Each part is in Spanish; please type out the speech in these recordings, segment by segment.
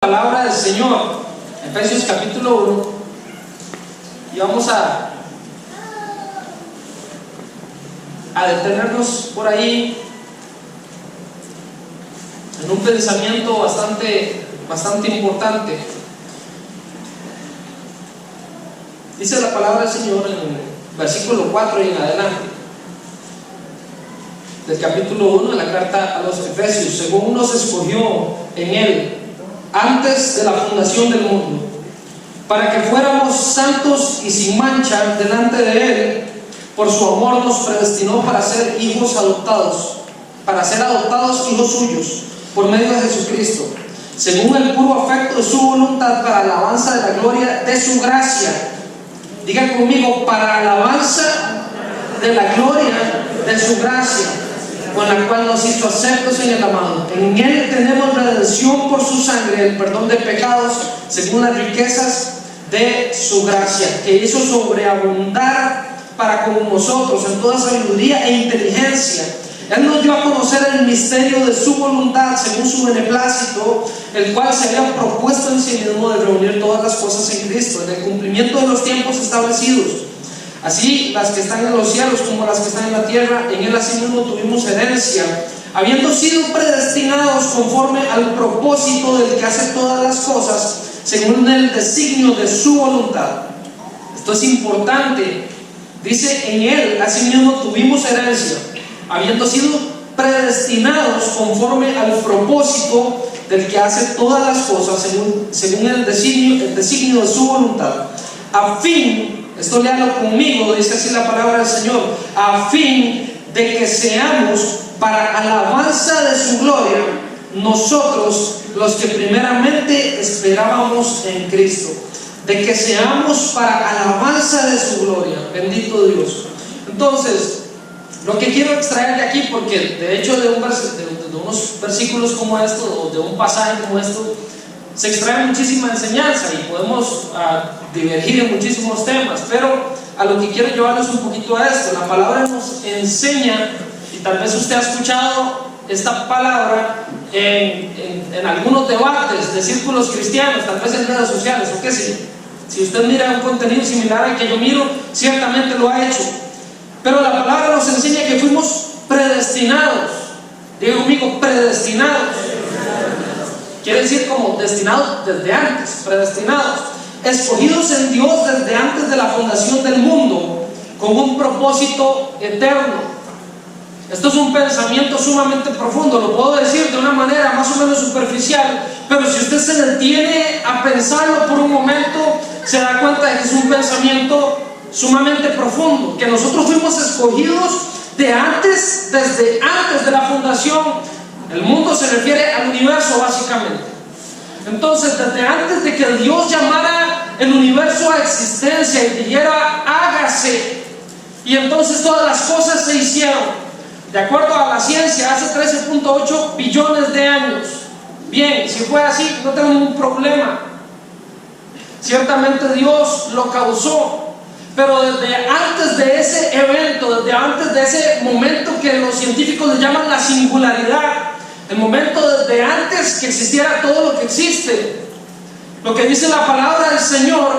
Palabra del Señor, Efesios capítulo 1, y vamos a detenernos por ahí en un pensamiento bastante importante. Dice la palabra del Señor en el versículo 4 y en adelante del capítulo 1 de la carta a los Efesios: según nos escogió en Él antes de la fundación del mundo, para que fuéramos santos y sin mancha delante de Él. Por su amor nos predestinó para ser hijos adoptados, para ser adoptados hijos suyos por medio de Jesucristo, según el puro afecto de su voluntad, para alabanza de la gloria de su gracia. Diga conmigo: para alabanza de la gloria de su gracia, con la cual nos hizo aceptos en el amado. En Él tenemos redención por su sangre, el perdón de pecados, según las riquezas de su gracia, que hizo sobreabundar para con nosotros en toda sabiduría e inteligencia. Él nos dio a conocer el misterio de su voluntad, según su beneplácito, el cual se había propuesto en sí mismo de reunir todas las cosas en Cristo, en el cumplimiento de los tiempos establecidos. Así las que están en los cielos como las que están en la tierra, en Él asimismo tuvimos herencia, habiendo sido predestinados conforme al propósito del que hace todas las cosas, según el designio de su voluntad. Esto es importante. Dice: en Él asimismo tuvimos herencia, habiendo sido predestinados conforme al propósito del que hace todas las cosas, según el designio de su voluntad, a fin, esto léalo conmigo, dice así la palabra del Señor, a fin de que seamos para alabanza de su gloria, nosotros los que primeramente esperábamos en Cristo. De que seamos para alabanza de su gloria. Bendito Dios. Entonces, lo que quiero extraer de aquí, porque de hecho de unos versículos como estos, o de un pasaje como esto, se extrae muchísima enseñanza y podemos divergir en muchísimos temas, pero a lo que quiero llevarles un poquito a esto. La palabra nos enseña, y tal vez usted ha escuchado esta palabra en algunos debates de círculos cristianos, tal vez en redes sociales o qué sé. Si usted mira un contenido similar al que yo miro, ciertamente lo ha hecho. Pero la palabra nos enseña que fuimos predestinados. Diga conmigo: predestinados. Quiere decir como destinados desde antes, predestinados, escogidos en Dios desde antes de la fundación del mundo, con un propósito eterno. Esto es un pensamiento sumamente profundo. Lo puedo decir de una manera más o menos superficial, pero si usted se detiene a pensarlo por un momento, se da cuenta de que es un pensamiento sumamente profundo, que nosotros fuimos escogidos desde antes de la fundación. El mundo se refiere al universo básicamente. Entonces, desde antes de que Dios llamara el universo a existencia y dijera hágase, y entonces todas las cosas se hicieron. De acuerdo a la ciencia, hace 13.8 billones de años. Bien, si fue así, no tengo ningún problema. Ciertamente Dios lo causó, pero desde antes de ese evento, desde antes de ese momento que los científicos le llaman la singularidad, el momento desde antes que existiera todo lo que existe, lo que dice la palabra del Señor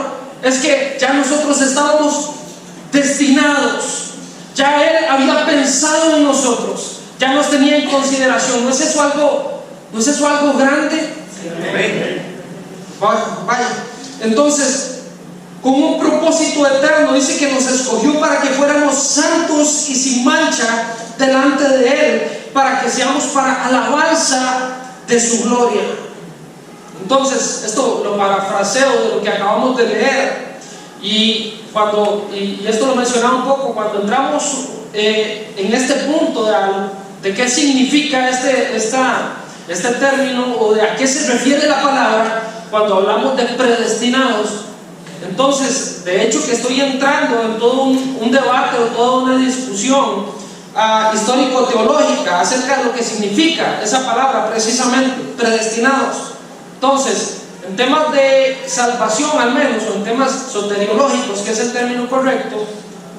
es que ya nosotros estábamos destinados. Ya Él había pensado en nosotros, ya nos tenía en consideración. ¿No es eso algo grande? Vaya. Entonces, con un propósito eterno, dice que nos escogió para que fuéramos santos y sin mancha delante de Él, para que seamos para alabanza de su gloria. Entonces, esto lo parafraseo de lo que acabamos de leer. Y esto lo mencionaba un poco, cuando entramos en este punto de qué significa este término, o de a qué se refiere la palabra cuando hablamos de predestinados. Entonces, de hecho que estoy entrando en todo un debate o toda una discusión histórico-teológica acerca de lo que significa esa palabra precisamente, predestinados. Entonces, en temas de salvación al menos, o en temas soteriológicos, que es el término correcto,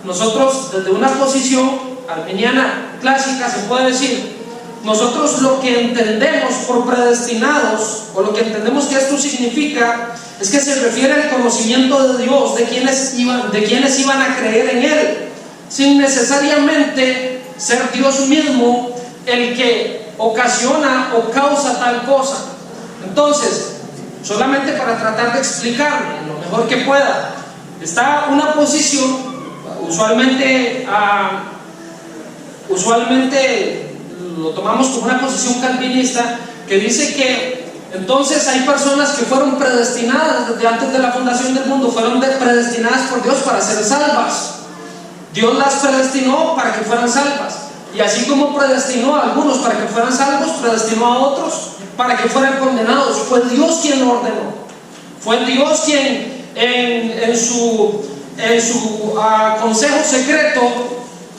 nosotros desde una posición arminiana clásica se puede decir nosotros lo que entendemos por predestinados, o lo que entendemos que esto significa, es que se refiere al conocimiento de Dios, de quienes iban a creer en Él, sin necesariamente ser Dios mismo el que ocasiona o causa tal cosa. Entonces, solamente para tratar de explicarme lo mejor que pueda, está una posición, usualmente lo tomamos como una posición calvinista, que dice que entonces hay personas que fueron predestinadas desde antes de la fundación del mundo, fueron predestinadas por Dios para ser salvas. Dios las predestinó para que fueran salvas, y así como predestinó a algunos para que fueran salvos, predestinó a otros para que fueran condenados. Fue Dios quien lo ordenó, fue Dios quien en su consejo secreto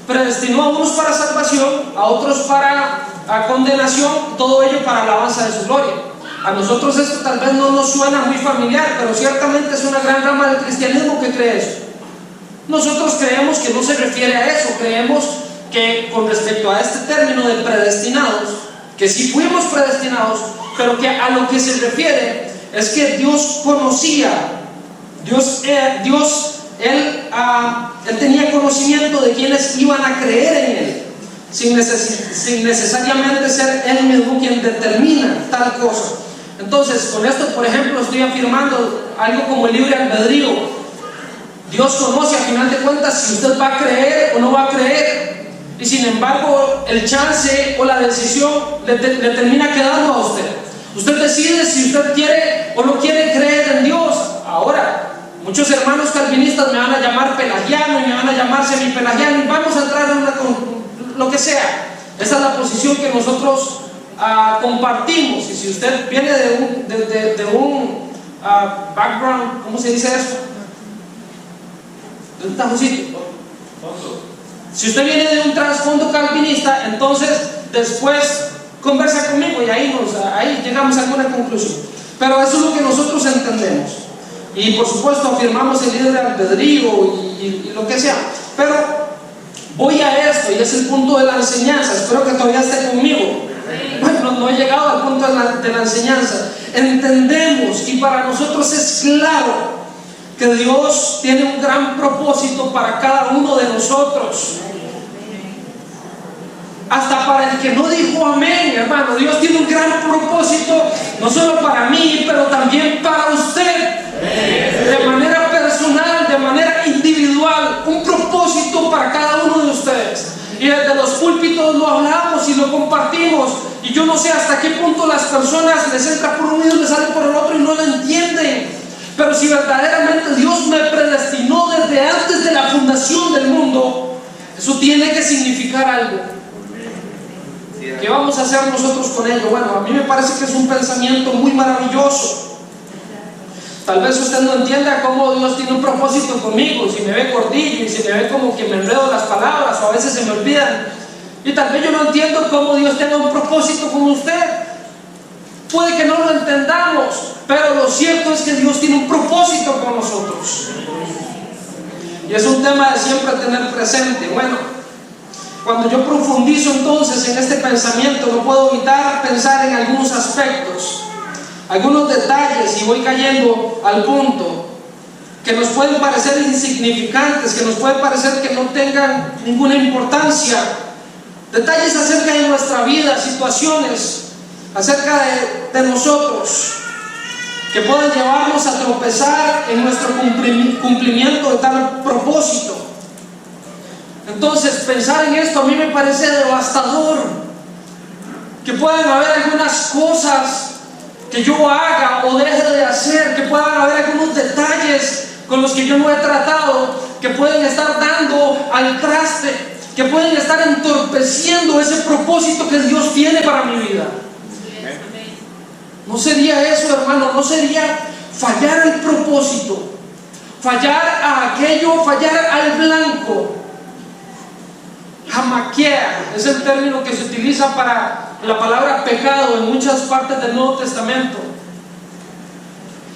predestinó a unos para salvación, a otros para condenación, todo ello para alabanza de su gloria. A nosotros esto tal vez no nos suena muy familiar, pero ciertamente es una gran rama del cristianismo que cree eso. Nosotros creemos que no se refiere a eso, creemos que con respecto a este término de predestinados, que sí fuimos predestinados, pero que a lo que se refiere es que Dios conocía, Él tenía conocimiento de quienes iban a creer en Él, sin necesariamente ser Él mismo quien determina tal cosa. Entonces, con esto, por ejemplo, estoy afirmando algo como el libre albedrío. Dios conoce a final de cuentas si usted va a creer o no va a creer, y sin embargo el chance o la decisión le termina quedando a usted. Usted decide si usted quiere o no quiere creer en Dios. Ahora, muchos hermanos calvinistas me van a llamar pelagiano y me van a llamar semipelagiano, y vamos a entrar en lo que sea. Esa es la posición que nosotros compartimos. Y si usted viene de un background, ¿cómo se dice eso? ¿De un tajocito? Si usted viene de un trasfondo calvinista, entonces después conversa conmigo y ahí llegamos a alguna conclusión. Pero eso es lo que nosotros entendemos. Y por supuesto afirmamos el libre albedrío y lo que sea. Pero voy a esto, y es el punto de la enseñanza. Espero que todavía esté conmigo. Bueno, no he llegado al punto de la enseñanza. Entendemos, y para nosotros es claro, que Dios tiene un gran propósito para cada uno de nosotros. Hasta para el que no dijo amén, hermano, Dios tiene un gran propósito, no solo para mí, pero también para usted, de manera personal, de manera individual, un propósito para cada uno de ustedes. Y desde los púlpitos lo hablamos y lo compartimos, y yo no sé hasta qué punto las personas les entra por un oído y les sale por el otro y no lo entienden. Pero si verdaderamente Dios me predestinó desde antes de la fundación del mundo, eso tiene que significar algo. ¿Qué vamos a hacer nosotros con ello? Bueno, a mí me parece que es un pensamiento muy maravilloso. Tal vez usted no entienda cómo Dios tiene un propósito conmigo, si me ve gordillo y si me ve como que me enredo las palabras o a veces se me olvidan. Y tal vez yo no entiendo cómo Dios tenga un propósito con usted. Puede que no lo entendamos, pero lo cierto es que Dios tiene un propósito con nosotros. Y es un tema de siempre tener presente. Bueno, cuando yo profundizo entonces en este pensamiento, no puedo evitar pensar en algunos aspectos, algunos detalles, y voy cayendo al punto, que nos pueden parecer insignificantes, que nos puede parecer que no tengan ninguna importancia. Detalles acerca de nuestra vida, situaciones acerca de nosotros, que pueden llevarnos a tropezar en nuestro cumplimiento de tal propósito. Entonces, pensar en esto a mí me parece devastador, que puedan haber algunas cosas que yo haga o deje de hacer, que puedan haber algunos detalles con los que yo no he tratado, que pueden estar dando al traste, que pueden estar entorpeciendo ese propósito que Dios tiene para mi vida. ¿No sería eso, hermano? ¿No sería fallar el propósito? Fallar a aquello, fallar al blanco. Hamaquea es el término que se utiliza para la palabra pecado en muchas partes del Nuevo Testamento.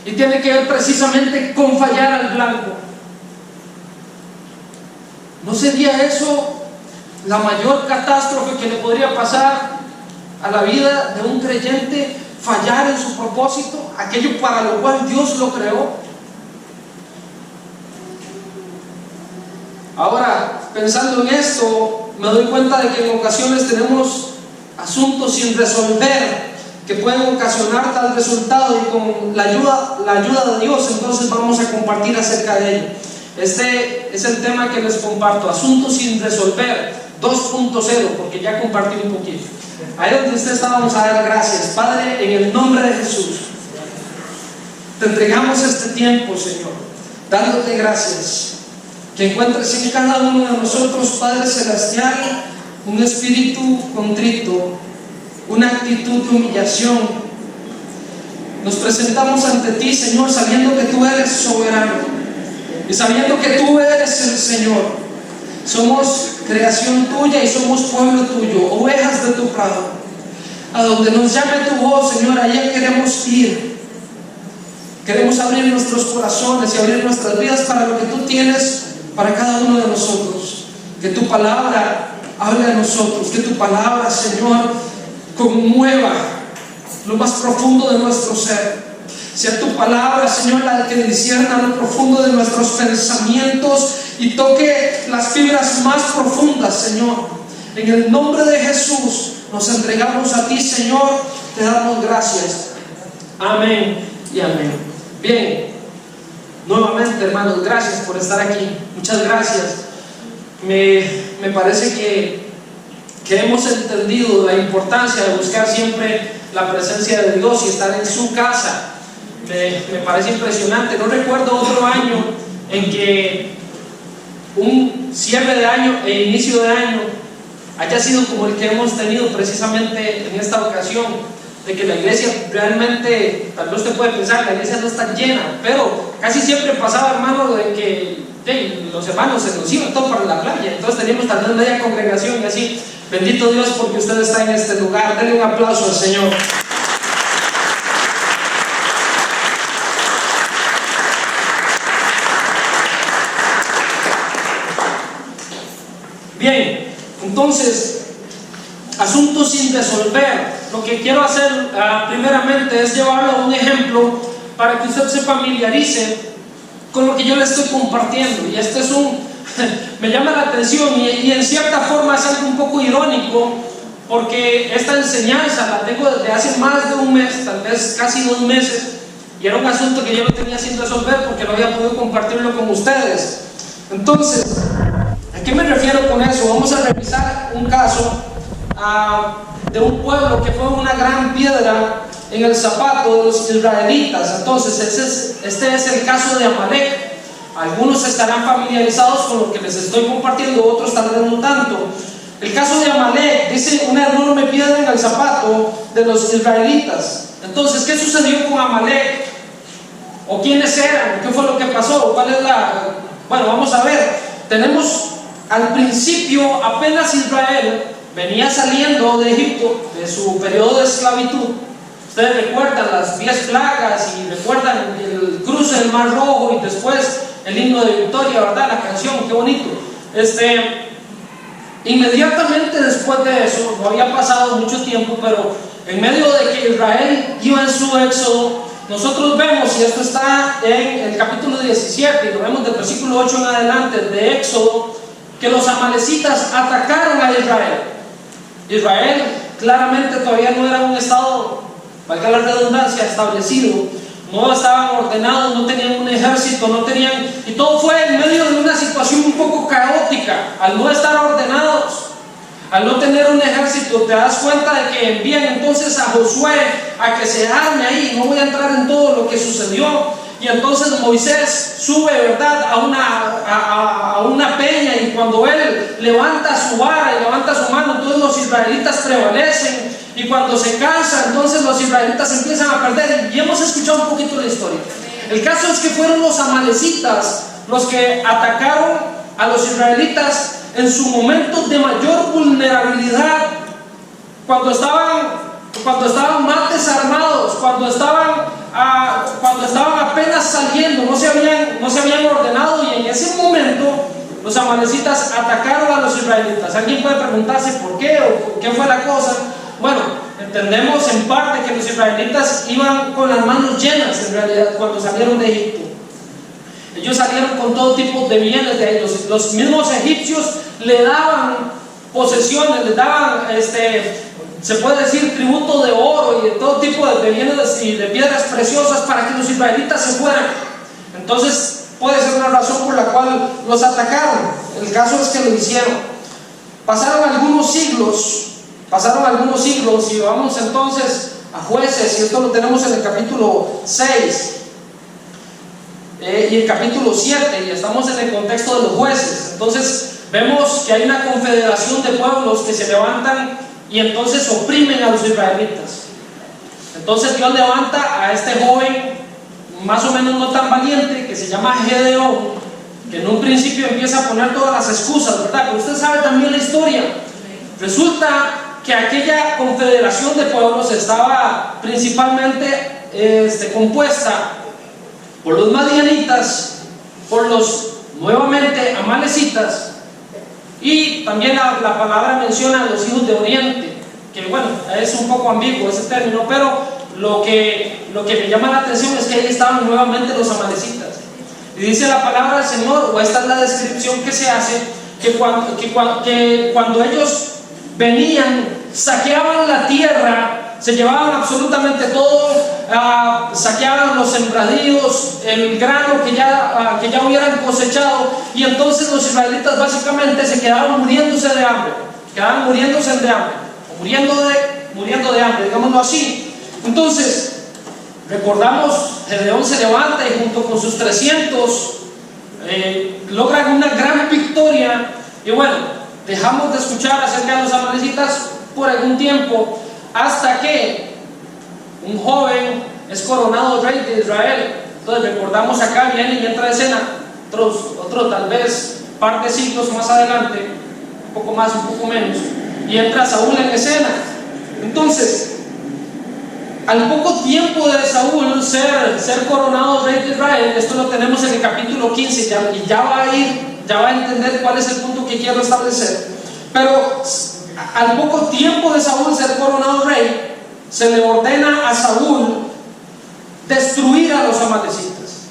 Y tiene que ver precisamente con fallar al blanco. ¿No sería eso la mayor catástrofe que le podría pasar a la vida de un creyente fallar en su propósito, aquello para lo cual Dios lo creó? Ahora, pensando en esto, me doy cuenta de que en ocasiones tenemos asuntos sin resolver que pueden ocasionar tal resultado, y con la ayuda de Dios, entonces vamos a compartir acerca de ello. Este es el tema que les comparto: asuntos sin resolver 2.0, porque ya compartí un poquito. Ahí donde usted está, vamos a dar gracias. Padre, en el nombre de Jesús, te entregamos este tiempo, Señor, dándote gracias. Que encuentres en cada uno de nosotros, Padre Celestial, un espíritu contrito, una actitud de humillación. Nos presentamos ante ti, Señor, sabiendo que tú eres soberano y sabiendo que tú eres el Señor. Somos creación tuya y somos pueblo tuyo, ovejas de tu prado. A donde nos llame tu voz, Señor, allá queremos ir. Queremos abrir nuestros corazones y abrir nuestras vidas para lo que tú tienes para cada uno de nosotros. Que tu palabra hable a nosotros, que tu palabra, Señor, conmueva lo más profundo de nuestro ser. Sea tu palabra, Señor, la que discierna lo profundo de nuestros pensamientos y toque las fibras más profundas, Señor. En el nombre de Jesús nos entregamos a ti, Señor, te damos gracias. Amén y amén. Bien, nuevamente, hermanos, gracias por estar aquí. Muchas gracias. Me parece que hemos entendido la importancia de buscar siempre la presencia de Dios y estar en su casa. Me parece impresionante. No recuerdo otro año en que un cierre de año e inicio de año haya sido como el que hemos tenido precisamente en esta ocasión, de que la iglesia realmente, tal vez usted puede pensar, la iglesia no está llena, pero casi siempre pasaba, hermano, de que los hermanos se nos iban todos para la playa, entonces teníamos tal vez media congregación y así. Bendito Dios porque usted está en este lugar. Denle un aplauso al Señor. Bien, entonces, asuntos sin resolver. Lo que quiero hacer primeramente es llevarlo a un ejemplo para que usted se familiarice con lo que yo le estoy compartiendo. Y este es me llama la atención y en cierta forma es algo un poco irónico, porque esta enseñanza la tengo desde hace más de un mes, tal vez casi 2 meses, y era un asunto que yo no tenía sin resolver porque no había podido compartirlo con ustedes. Entonces, ¿a qué me refiero con eso? Vamos a revisar un caso de un pueblo que fue una gran piedra en el zapato de los israelitas. Entonces, este es el caso de Amalek. Algunos estarán familiarizados con lo que les estoy compartiendo, otros tal vez no tanto. El caso de Amalek dice una enorme piedra en el zapato de los israelitas. Entonces, ¿qué sucedió con Amalek? ¿O quiénes eran? ¿Qué fue lo que pasó? ¿Cuál es Bueno, vamos a ver. Tenemos al principio, apenas Israel venía saliendo de Egipto, de su periodo de esclavitud. Ustedes recuerdan las 10 plagas y recuerdan el cruce del Mar Rojo y después el himno de victoria, ¿verdad? La canción, qué bonito. Inmediatamente después de eso, no había pasado mucho tiempo, pero en medio de que Israel iba en su éxodo, nosotros vemos, y esto está en el capítulo 17, y lo vemos del versículo 8 en adelante de Éxodo, que los amalecitas atacaron a Israel. Israel claramente todavía no era un estado, valga la redundancia, establecido. No estaban ordenados, no tenían un ejército, y todo fue en medio de una situación un poco caótica. Al no estar ordenados, al no tener un ejército, te das cuenta de que envían entonces a Josué a que se arme ahí. No voy a entrar en todo lo que sucedió. Y entonces Moisés sube, ¿verdad?, a una peña, y cuando él levanta su vara y levanta su mano, entonces los israelitas prevalecen. Y cuando se cansa, entonces los israelitas empiezan a perder. Y hemos escuchado un poquito la historia. El caso es que fueron los amalecitas los que atacaron a los israelitas en su momento de mayor vulnerabilidad, cuando estaban más desarmados, cuando estaban apenas saliendo, no se habían ordenado, y en ese momento los amalecitas atacaron a los israelitas. ¿Alguien puede preguntarse por qué o qué fue la cosa? Bueno, entendemos en parte que los israelitas iban con las manos llenas en realidad cuando salieron de Egipto. Ellos salieron con todo tipo de bienes de ahí. Los mismos egipcios le daban posesiones, les daban, se puede decir, tributo de oro y de todo tipo de bienes y de piedras preciosas para que los israelitas se fueran. Entonces puede ser una razón por la cual los atacaron. El caso es que lo hicieron. Pasaron algunos siglos y vamos entonces a Jueces, y esto lo tenemos en el capítulo 6 y el capítulo 7, y estamos en el contexto de los jueces. Entonces vemos que hay una confederación de pueblos que se levantan y entonces oprimen a los israelitas. Entonces Dios levanta a este joven más o menos no tan valiente, que se llama Gedeón, que en un principio empieza a poner todas las excusas, ¿verdad? Pero usted sabe también la historia. Resulta que aquella confederación de pueblos estaba principalmente compuesta por los madianitas, por los nuevamente amalecitas, y también la palabra menciona a los hijos de Oriente, que bueno, es un poco ambiguo ese término, pero lo que me llama la atención es que ahí estaban nuevamente los amalecitas. Y dice la palabra del Señor, o esta es la descripción que se hace, que cuando ellos venían, saqueaban la tierra, se llevaban absolutamente todo, saqueaban los sembradíos, el grano que ya hubieran cosechado, y entonces los israelitas básicamente se quedaban muriéndose de hambre, o muriendo de hambre, digámoslo así. Entonces, recordamos, Gedeón se levanta y junto con sus 300 logran una gran victoria, y bueno, dejamos de escuchar acerca de los amalecitas por algún tiempo, hasta que un joven es coronado rey de Israel. Entonces recordamos acá, viene y entra a escena otro tal vez par de siglos más adelante, un poco más, un poco menos, y entra Saúl en escena. Entonces, al poco tiempo de Saúl ser coronado rey de Israel, esto lo tenemos en el capítulo 15, y ya va a entender cuál es el punto que quiero establecer. Pero al poco tiempo de Saúl ser coronado rey, se le ordena a Saúl destruir a los amalecitas.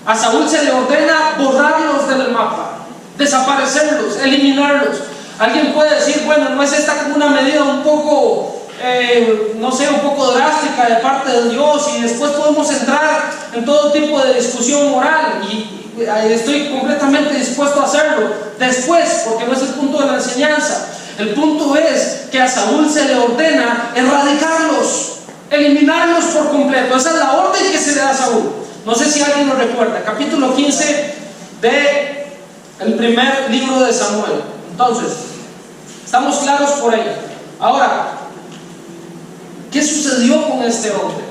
A Saúl se le ordena borrarlos del mapa, desaparecerlos, eliminarlos. Alguien puede decir, bueno, ¿no es esta como una medida un poco un poco drástica de parte de Dios? Y después podemos entrar en todo tipo de discusión moral, y estoy completamente dispuesto a hacerlo después, porque no es el punto de la enseñanza. El punto es que a Saúl se le ordena erradicarlos, eliminarlos por completo. Esa es la orden que se le da a Saúl. No sé si alguien lo recuerda, capítulo 15 del primer libro de Samuel. Entonces, estamos claros por ahí. Ahora, ¿qué sucedió con este hombre?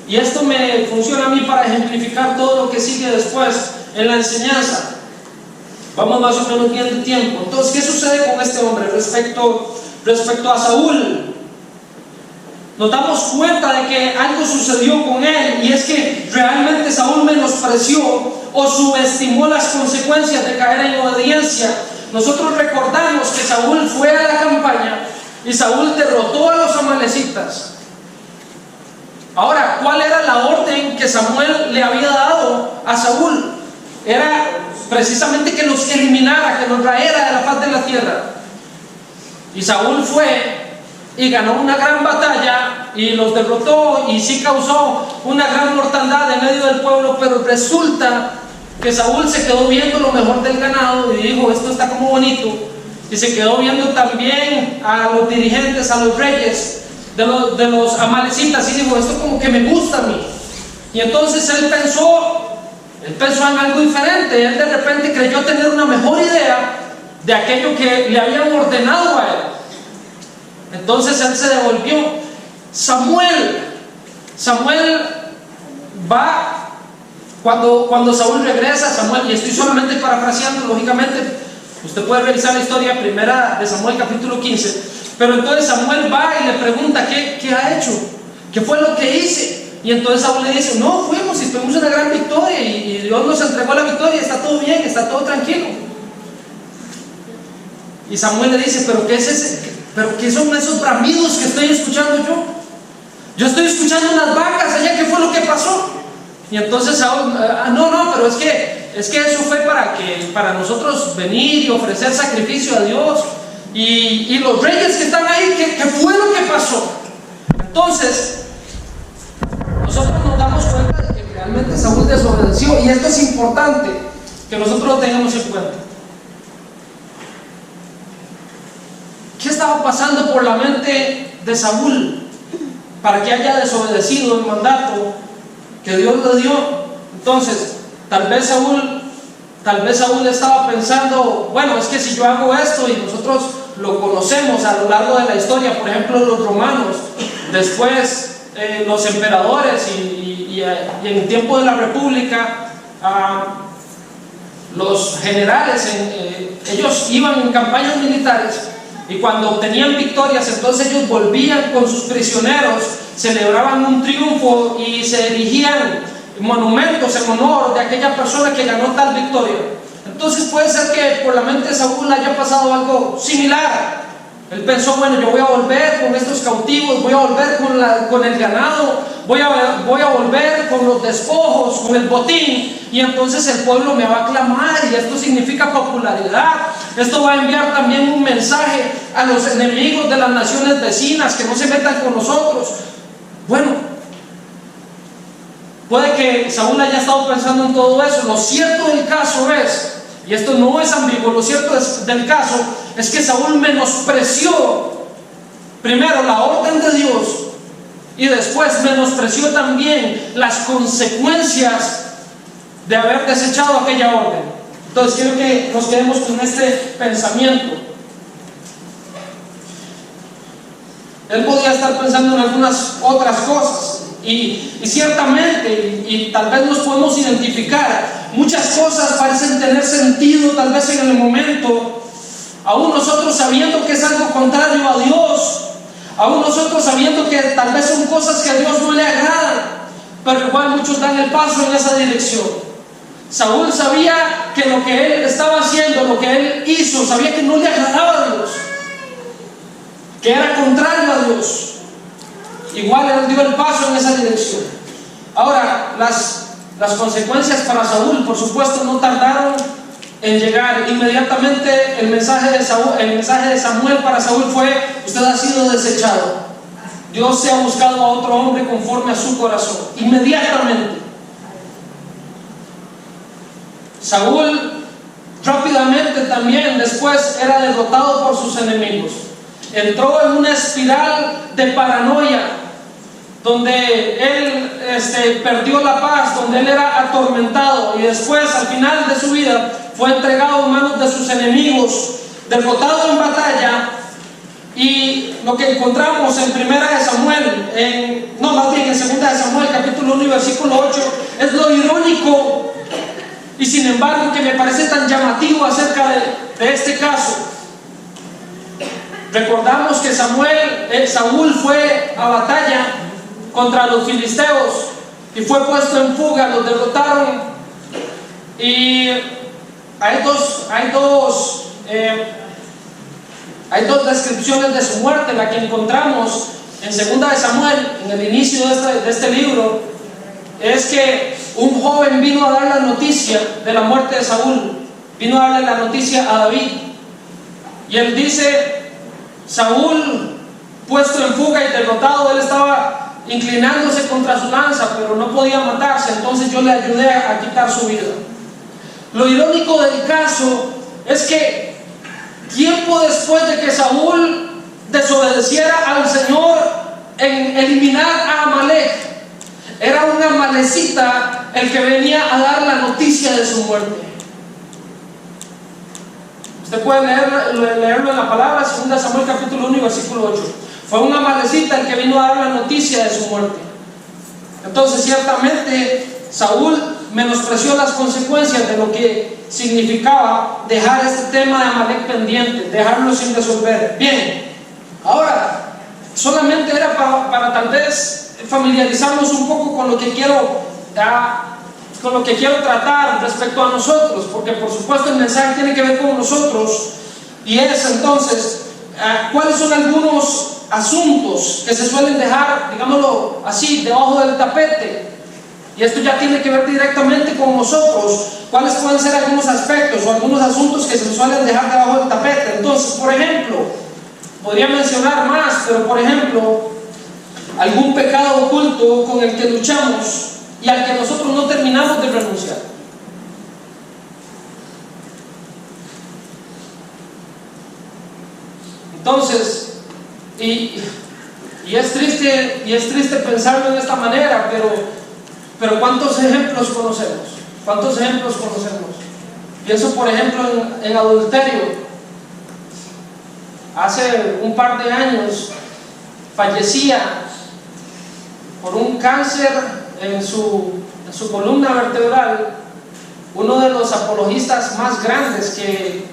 Y esto me funciona a mí para ejemplificar todo lo que sigue después en la enseñanza. Vamos más o menos bien de tiempo. Entonces, ¿qué sucede con este hombre respecto a Saúl? Nos damos cuenta de que algo sucedió con él, y es que realmente Saúl menospreció o subestimó las consecuencias de caer en obediencia. Nosotros recordamos que Saúl fue a la campaña y Saúl derrotó a los amalecitas. Ahora, ¿cuál era la orden que Samuel le había dado a Saúl? Era precisamente que los eliminara, que los traera de la faz de la tierra. Y Saúl fue y ganó una gran batalla y los derrotó, y sí causó una gran mortandad en medio del pueblo. Pero resulta que Saúl se quedó viendo lo mejor del ganado y dijo, esto está como bonito, y se quedó viendo también a los dirigentes, a los reyes de los amalecitas, y dijo, esto como que me gusta a mí. Y entonces él pensó en algo diferente. Él de repente creyó tener una mejor idea de aquello que le habían ordenado a él. Entonces él se devolvió. Samuel va, cuando Saúl regresa, y estoy solamente parafraseando, lógicamente usted puede revisar la historia primera de Samuel capítulo 15, pero entonces Samuel va y le pregunta, ¿qué ha hecho? ¿Qué fue lo que hice? Y entonces Saúl le dice, no, fuimos y tuvimos una gran victoria, y Dios nos entregó la victoria, está todo bien, está todo tranquilo. Y Samuel le dice, pero ¿qué es Pero ¿qué son esos bramidos que estoy escuchando yo? Yo estoy escuchando unas vacas allá, ¿qué fue lo que pasó? Y entonces Saúl, no, pero es que eso fue para nosotros venir y ofrecer sacrificio a Dios. Y los reyes que están ahí, ¿qué fue lo que pasó? Entonces, nosotros nos damos cuenta de que realmente Saúl desobedeció, y esto es importante que nosotros lo tengamos en cuenta. ¿Qué estaba pasando por la mente de Saúl para que haya desobedecido el mandato que Dios le dio? Entonces, tal vez Saúl estaba pensando, bueno, es que si yo hago esto, y nosotros lo conocemos a lo largo de la historia, por ejemplo, los romanos, después los emperadores, y en el tiempo de la República, los generales, ellos iban en campañas militares, y cuando obtenían victorias, entonces ellos volvían con sus prisioneros, celebraban un triunfo y se erigían monumentos en honor de aquella persona que ganó tal victoria. Entonces puede ser que por la mente de Saúl haya pasado algo similar. Él pensó, bueno, yo voy a volver con estos cautivos, voy a volver con el ganado, voy a volver con los despojos, con el botín, y entonces el pueblo me va a aclamar, y esto significa popularidad. Esto va a enviar también un mensaje a los enemigos de las naciones vecinas, que no se metan con nosotros. Bueno, puede que Saúl haya estado pensando en todo eso. Lo cierto del caso es, y esto no es ambiguo, lo cierto del caso es que Saúl menospreció primero la orden de Dios, y después menospreció también las consecuencias de haber desechado aquella orden. Entonces quiero que nos quedemos con este pensamiento. Él podía estar pensando en algunas otras cosas, y ciertamente, y tal vez nos podemos identificar, muchas cosas parecen tener sentido tal vez en el momento, aún nosotros sabiendo que es algo contrario a Dios, aún nosotros sabiendo que tal vez son cosas que a Dios no le agradan, pero igual muchos dan el paso en esa dirección. Saúl sabía que lo que él estaba haciendo, lo que él hizo, sabía que no le agradaba a Dios, que era contrario a Dios. Igual él dio el paso en esa dirección. Ahora, las consecuencias para Saúl, por supuesto, no tardaron en llegar. Inmediatamente el mensaje de Samuel para Saúl fue: usted ha sido desechado. Dios se ha buscado a otro hombre conforme a su corazón. Inmediatamente. Saúl rápidamente también después era derrotado por sus enemigos. Entró en una espiral de paranoia, donde él perdió la paz, donde él era atormentado, y después, al final de su vida, fue entregado en manos de sus enemigos, derrotado en batalla. Y lo que encontramos en Primera de Samuel, en Segunda de Samuel, capítulo 1 y versículo 8, es lo irónico, y sin embargo que me parece tan llamativo acerca de este caso. Recordamos que Saúl fue a batalla contra los filisteos y fue puesto en fuga, los derrotaron, y hay dos descripciones de su muerte. La que encontramos en Segunda de Samuel, en el inicio de este libro, es que un joven vino a dar la noticia de la muerte de Saúl, vino a darle la noticia a David, y él dice: Saúl, puesto en fuga y derrotado, él estaba inclinándose contra su lanza, pero no podía matarse, entonces yo le ayudé a quitar su vida. Lo irónico del caso es que tiempo después de que Saúl desobedeciera al Señor en eliminar a Amalek, era un amalecita el que venía a dar la noticia de su muerte. Usted puede leerlo en la palabra, 2 Samuel capítulo 1 y versículo 8. Fue un amalecita el que vino a dar la noticia de su muerte. Entonces, ciertamente, Saúl menospreció las consecuencias de lo que significaba dejar este tema de Amalek pendiente, dejarlo sin resolver. Bien, ahora, solamente era para tal vez familiarizarnos un poco con lo que quiero tratar respecto a nosotros, porque por supuesto el mensaje tiene que ver con nosotros, y es entonces ¿Cuáles son algunos asuntos que se suelen dejar, digámoslo así, debajo del tapete? Y esto ya tiene que ver directamente con nosotros. ¿Cuáles pueden ser algunos aspectos o algunos asuntos que se suelen dejar debajo del tapete? Entonces, por ejemplo, podría mencionar más, pero por ejemplo, algún pecado oculto con el que luchamos y al que nosotros no terminamos de renunciar. Entonces, y es triste pensarlo en esta manera, pero ¿cuántos ejemplos conocemos? ¿Cuántos ejemplos conocemos? Pienso, por ejemplo, en adulterio. Hace un par de años fallecía por un cáncer en su columna vertebral uno de los apologistas más grandes que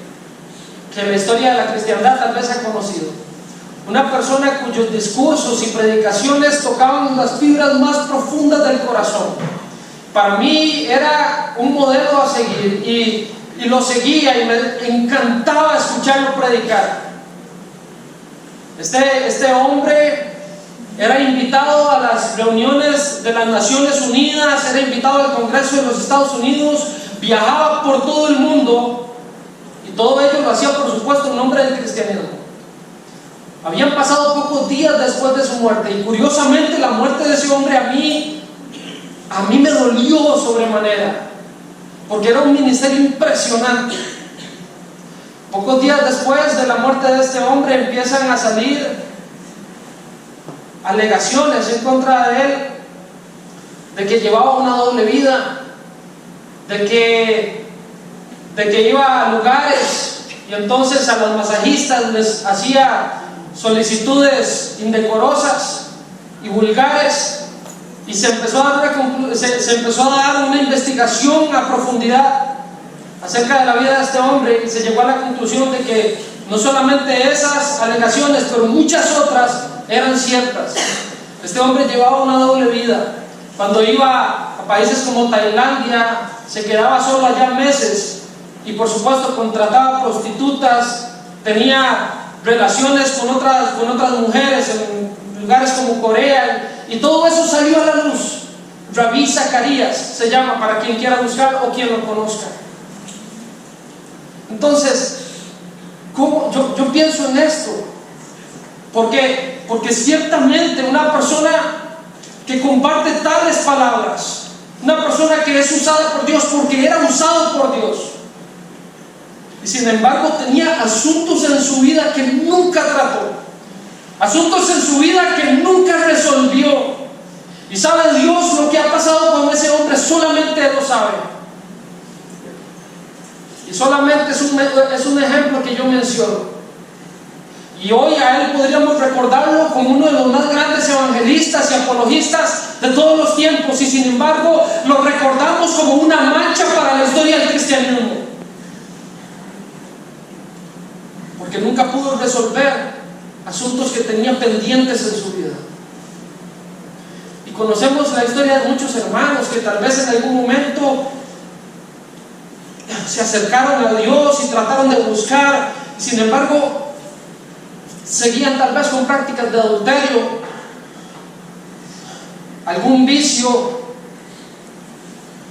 la historia de la cristiandad tal vez ha conocido. Una persona cuyos discursos y predicaciones tocaban las fibras más profundas del corazón. Para mí era un modelo a seguir y lo seguía y me encantaba escucharlo predicar. Este hombre era invitado a las reuniones de las Naciones Unidas, era invitado al Congreso de los Estados Unidos, viajaba por todo el mundo y todo ello lo hacía, por supuesto, en nombre del cristianismo. Habían pasado pocos días después de su muerte y curiosamente la muerte de ese hombre a mí me dolió sobremanera, porque era un ministerio impresionante. Pocos días después de la muerte de este hombre empiezan a salir alegaciones en contra de él, de que llevaba una doble vida, de que iba a lugares y entonces a los masajistas les hacía solicitudes indecorosas y vulgares, y se empezó a dar una investigación a profundidad acerca de la vida de este hombre y se llegó a la conclusión de que no solamente esas alegaciones, pero muchas otras eran ciertas. Este hombre llevaba una doble vida. Cuando iba a países como Tailandia, se quedaba solo allá meses y por supuesto contrataba prostitutas, tenía relaciones con otras mujeres en lugares como Corea, y todo eso salió a la luz. Rabí Zacarías se llama, para quien quiera buscar o quien lo conozca. Entonces, yo pienso en esto, porque ciertamente una persona que comparte tales palabras, una persona que es usada por Dios porque era usado por Dios, y sin embargo tenía asuntos en su vida que nunca trató, asuntos en su vida que nunca resolvió. Y sabe Dios lo que ha pasado con ese hombre, solamente Él lo sabe. Y solamente es un ejemplo que yo menciono. Y hoy a él podríamos recordarlo como uno de los más grandes evangelistas y apologistas de todos los tiempos, y sin embargo lo recordamos como una mancha para la historia del cristianismo, porque nunca pudo resolver asuntos que tenía pendientes en su vida. Y conocemos la historia de muchos hermanos que tal vez en algún momento se acercaron a Dios y trataron de buscar, y sin embargo seguían tal vez con prácticas de adulterio, algún vicio.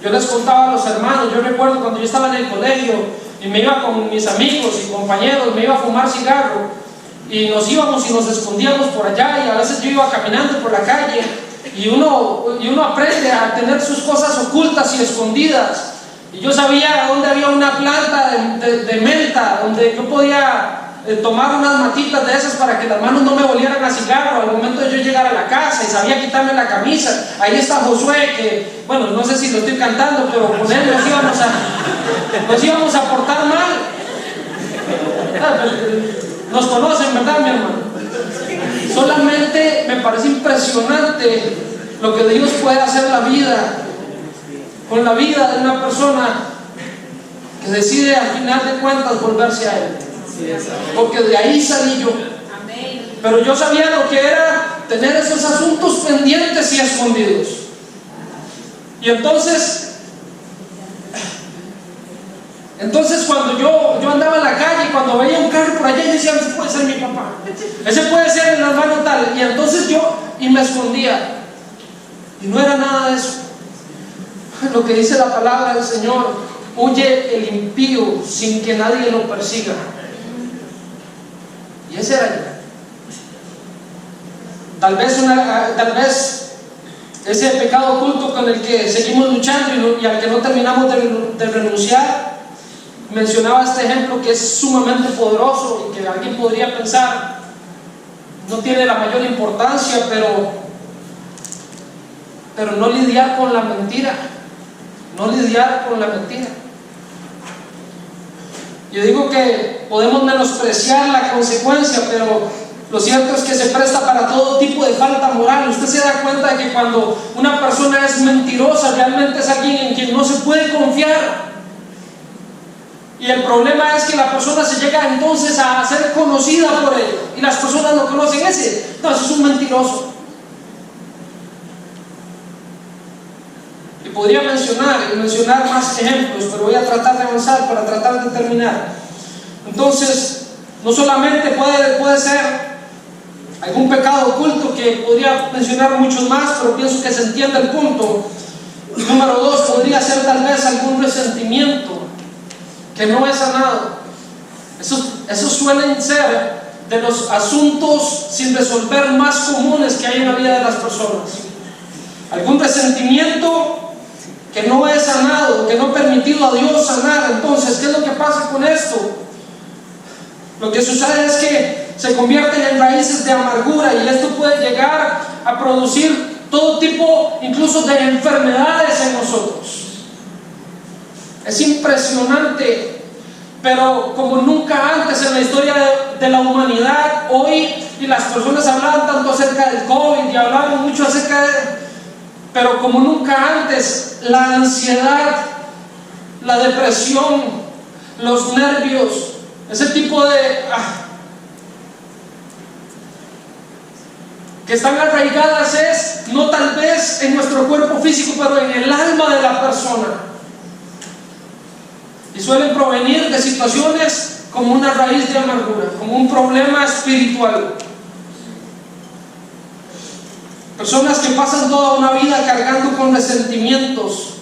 Yo les contaba a los hermanos, yo recuerdo cuando yo estaba en el colegio y me iba con mis amigos y compañeros, me iba a fumar cigarro y nos íbamos y nos escondíamos por allá, y a veces yo iba caminando por la calle y uno aprende a tener sus cosas ocultas y escondidas. Y yo sabía dónde había una planta de menta, donde yo podía tomar unas matitas de esas para que las manos no me volvieran a cigarro al momento de yo llegar a la casa, y sabía quitarme la camisa. Ahí está Josué, que, bueno, no sé si lo estoy cantando, pero con él nos íbamos a portar mal. Nos conocen, ¿verdad, mi hermano? Solamente me parece impresionante lo que Dios puede hacer con la vida de una persona que decide al final de cuentas volverse a Él. Porque de ahí salí yo. Pero yo sabía lo que era tener esos asuntos pendientes y escondidos. Y entonces Entonces cuando yo andaba en la calle, cuando veía un carro por allá, yo decía, ese puede ser mi papá, ese puede ser el hermano tal, y entonces y me escondía, y no era nada de eso. Lo que dice la palabra del Señor: huye el impío sin que nadie lo persiga. Y ese era yo. Tal vez ese pecado oculto con el que seguimos luchando y al que no terminamos de renunciar. Mencionaba este ejemplo que es sumamente poderoso y que alguien podría pensar no tiene la mayor importancia, pero no lidiar con la mentira. No lidiar con la mentira. Yo digo que podemos menospreciar la consecuencia, pero lo cierto es que se presta para todo tipo de falta moral. Usted se da cuenta de que cuando una persona es mentirosa, realmente es alguien en quien no se puede confiar. Y el problema es que la persona se llega entonces a ser conocida por él, y las personas lo conocen. Entonces es un mentiroso. Y podría mencionar más ejemplos, pero voy a tratar de avanzar para tratar de terminar. Entonces, no solamente puede ser algún pecado oculto, que podría mencionar muchos más, pero pienso que se entiende el punto. Y número 2, podría ser tal vez algún resentimiento que no es sanado. Esos suelen ser de los asuntos sin resolver más comunes que hay en la vida de las personas. Algún resentimiento que no es sanado, que no ha permitido a Dios sanar. Entonces, ¿qué es lo que pasa con esto? Lo que sucede es que se convierten en raíces de amargura, y esto puede llegar a producir todo tipo, incluso de enfermedades en nosotros. Es impresionante, pero como nunca antes en la historia de la humanidad, hoy, y las personas hablaban tanto acerca del COVID y hablaban mucho acerca pero como nunca antes, la ansiedad, la depresión, los nervios, ese tipo que están arraigadas no tal vez en nuestro cuerpo físico, pero en el alma de la persona. Y suelen provenir de situaciones como una raíz de amargura, como un problema espiritual. Personas que pasan toda una vida cargando con resentimientos,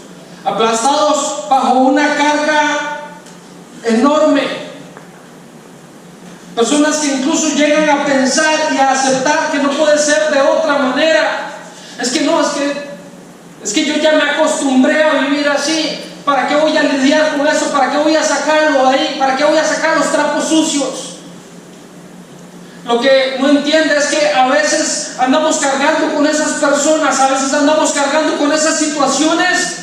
aplastados bajo una carga enorme. Personas que incluso llegan a pensar y a aceptar que no puede ser de otra manera. Es que yo ya me acostumbré a vivir así. ¿Para qué voy a lidiar con eso? ¿Para qué voy a sacarlo de ahí? ¿Para qué voy a sacar los trapos sucios? Lo que no entiende es que a veces andamos cargando con esas personas, a veces andamos cargando con esas situaciones,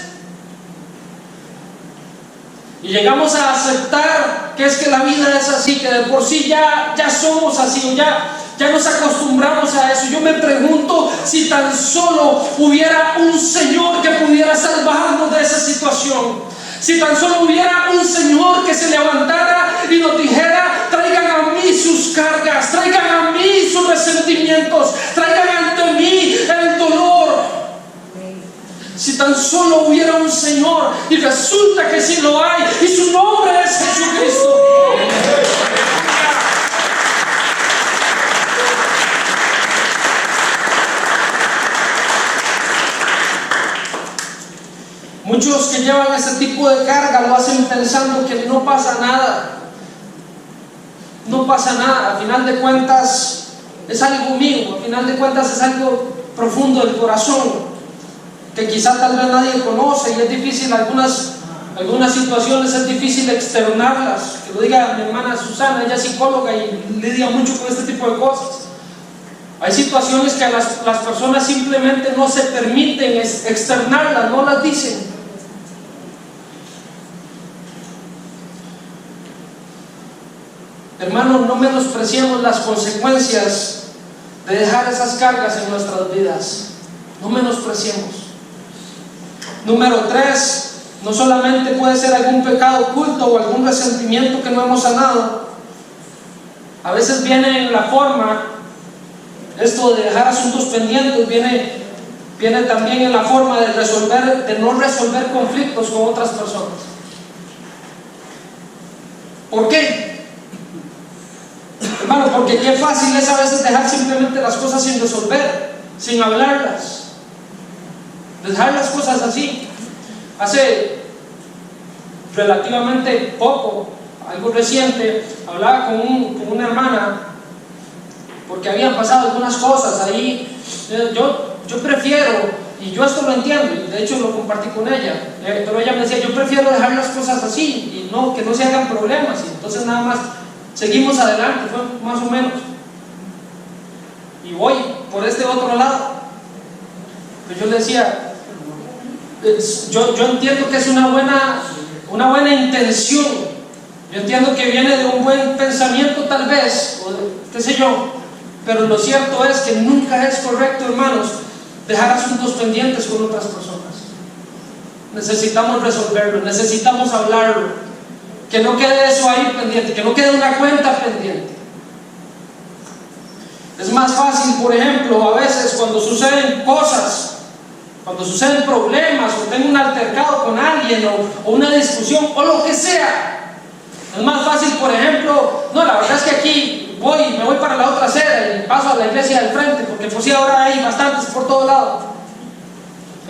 y llegamos a aceptar que es que la vida es así, que de por sí ya somos así, o ya nos acostumbramos a eso. Yo me pregunto si tan solo hubiera un Señor que pudiera salvarnos de esa situación. Si tan solo hubiera un Señor que se levantara y nos dijera: traigan a mí sus cargas, traigan a mí sus resentimientos, traigan ante mí el dolor. Si tan solo hubiera un Señor, y resulta que sí lo hay, y su nombre es Jesucristo. Muchos que llevan ese tipo de carga lo hacen pensando que no pasa nada. No pasa nada, a final de cuentas es algo mío, a final de cuentas es algo profundo del corazón, que quizá tal vez nadie conoce, y es difícil, algunas situaciones es difícil externarlas. Que lo diga mi hermana Susana, ella es psicóloga y lidia mucho con este tipo de cosas. Hay situaciones que a las personas simplemente no se permiten externarlas, no las dicen. Hermanos, no menospreciemos las consecuencias de dejar esas cargas en nuestras vidas. No menospreciemos. Número 3, no solamente puede ser algún pecado oculto o algún resentimiento que no hemos sanado. A veces viene en la forma, esto de dejar asuntos pendientes, viene también en la forma de no resolver conflictos con otras personas. ¿Por qué? Hermano, porque qué fácil es a veces dejar simplemente las cosas sin resolver, sin hablarlas, dejar las cosas así. Hace relativamente poco, algo reciente, hablaba con una hermana porque habían pasado algunas cosas ahí. Yo prefiero, y yo esto lo entiendo, y de hecho lo compartí con ella, pero ella me decía, yo prefiero dejar las cosas así y no, que no se hagan problemas, y entonces nada más seguimos adelante, fue más o menos. Y voy por este otro lado. Pues yo le decía, yo entiendo que es una buena intención, yo entiendo que viene de un buen pensamiento tal vez, o qué sé yo, pero lo cierto es que nunca es correcto, hermanos, dejar asuntos pendientes con otras personas. Necesitamos resolverlo, necesitamos hablarlo, que no quede eso ahí pendiente, que no quede una cuenta pendiente. Es más fácil, por ejemplo, a veces cuando suceden cosas, cuando suceden problemas, o tengo un altercado con alguien, o una discusión, o lo que sea, es más fácil, por ejemplo, no, la verdad es que aquí me voy para la otra acera y paso a la iglesia del frente, porque pues sí, ahora hay bastantes por todo lado.